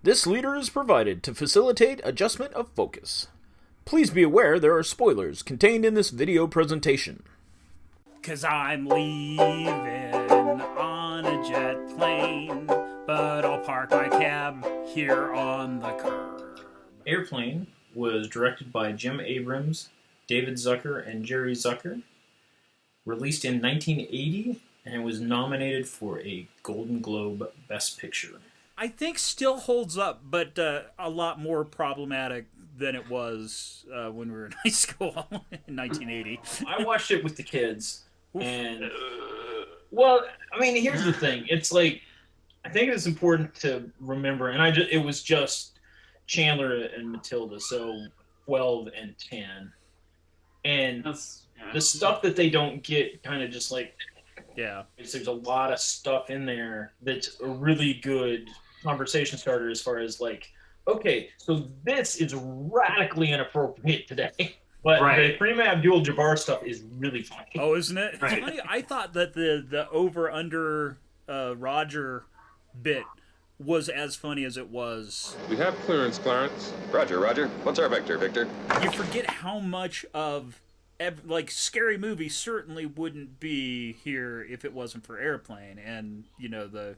This leader is provided to facilitate adjustment of focus. Please be aware there are spoilers contained in this video presentation. 'Cause I'm leaving on a jet plane, but I'll park my cab here on the curb. Airplane was directed by Jim Abrams, David Zucker, and Jerry Zucker. Released in 1980, and was nominated for a Golden Globe Best Picture. I think still holds up, but a lot more problematic than it was when we were in high school in 1980. I watched it with the kids, and well, I mean, here's the thing. It's like, I think it's important to remember, and it was just Chandler and Matilda, so 12 and 10, and the stuff that they don't get, kind of just like, there's a lot of stuff in there that's a really good conversation starter as far as like, okay, so this is radically inappropriate today. But the Kareem Abdul-Jabbar stuff is really funny. Oh, isn't it? Right. Funny. I thought that the over-under Roger bit was as funny as it was. We have clearance, Clarence. Roger, Roger. What's our vector, Victor? You forget how much of, like, Scary Movie certainly wouldn't be here if it wasn't for Airplane. And, you know, the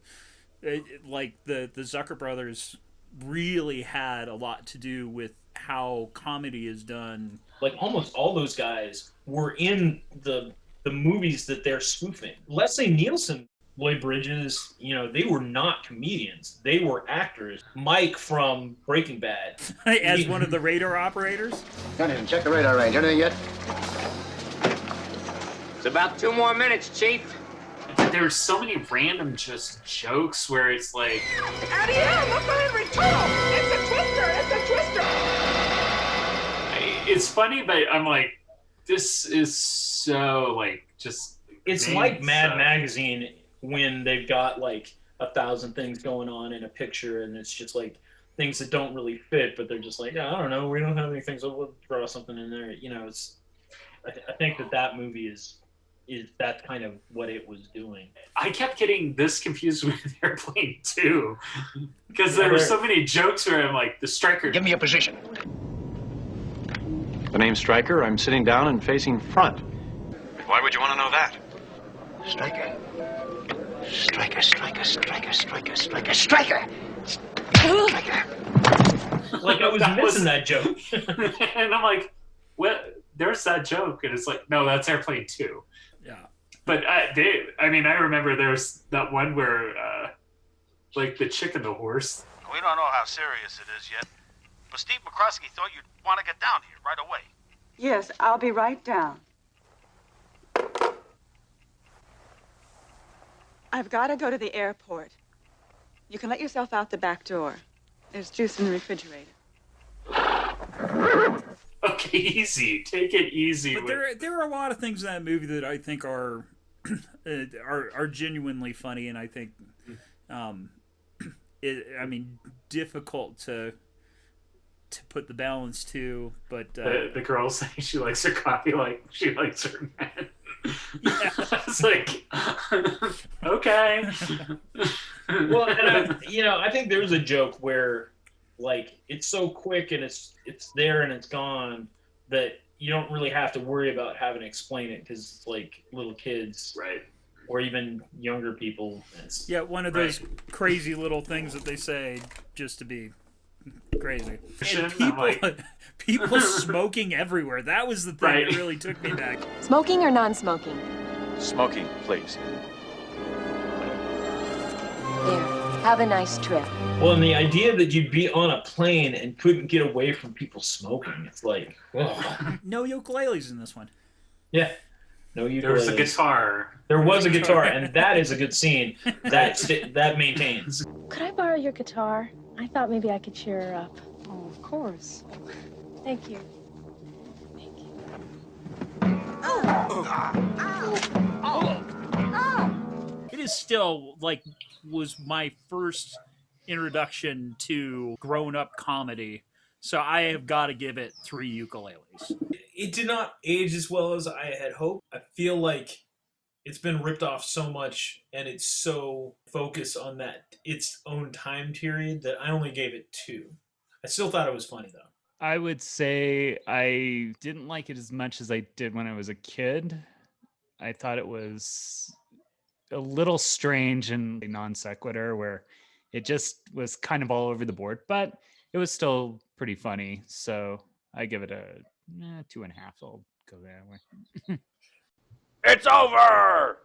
Zucker brothers really had a lot to do with how comedy is done. Like, almost all those guys were in the movies that they're spoofing. Leslie Nielsen, Lloyd Bridges, you know, they were not comedians. They were actors. Mike from Breaking Bad. As one of the radar operators? Got him. Check the radar range. Anything yet? It's about 2 more minutes, Chief. There's so many random just jokes where it's like, Out of here! Look behind Return! It's a twister! It's a twister! It's funny, but I'm like, this is so, like, just... It's like Mad Magazine when they've got, like, 1,000 things going on in a picture, and it's just, like, things that don't really fit, but they're just like, yeah, I don't know, we don't have anything, so we'll throw something in there. You know, it's... I think that movie is that kind of what it was doing. I kept getting this confused with Airplane 2, because there were so many jokes where I'm like, the striker... Give me a position. The name's Stryker. I'm sitting down and facing front. Why would you want to know that? Striker. Striker, striker, striker, striker, striker, striker! Striker! Like, I was missing that joke. And I'm like, what? There's that joke. And it's like, no, that's Airplane 2. Yeah. But I remember there's that one where, like, the chick and the horse. We don't know how serious it is yet, but Steve McCroskey thought you'd want to get down here right away. Yes, I'll be right down. I've got to go to the airport. You can let yourself out the back door. There's juice in the refrigerator. Okay, easy. Take it easy. But there are a lot of things in that movie that I think are genuinely funny, and I think, difficult to put the balance to. But the girl saying she likes her coffee like she likes her man. Yeah. It's like, okay. Well, and I think there's a joke where, like, it's so quick and it's there and it's gone that you don't really have to worry about having to explain it, because it's like little kids, right, or even younger people. One of those crazy little things that they say just to be crazy. And people smoking everywhere. That was the thing that really took me back. Smoking or non-smoking? Smoking, please. There. Have a nice trip. Well, and the idea that you'd be on a plane and couldn't get away from people smoking, it's like, oh. No ukuleles in this one. Yeah. No ukuleles. There was a guitar. There was a guitar, and that is a good scene. That maintains. Could I borrow your guitar? I thought maybe I could cheer her up. Oh, of course. Thank you. Thank you. It is still, like, was my first introduction to grown-up comedy, so I have got to give it 3 ukuleles. It did not age as well as I had hoped. I feel like it's been ripped off so much, and it's so focused on that its own time period that I only gave it 2. I still thought it was funny though. I would say I didn't like it as much as I did when I was a kid. I thought it was a little strange and non sequitur where it just was kind of all over the board, but it was still pretty funny. So I give it a 2.5. I'll go that way. It's over!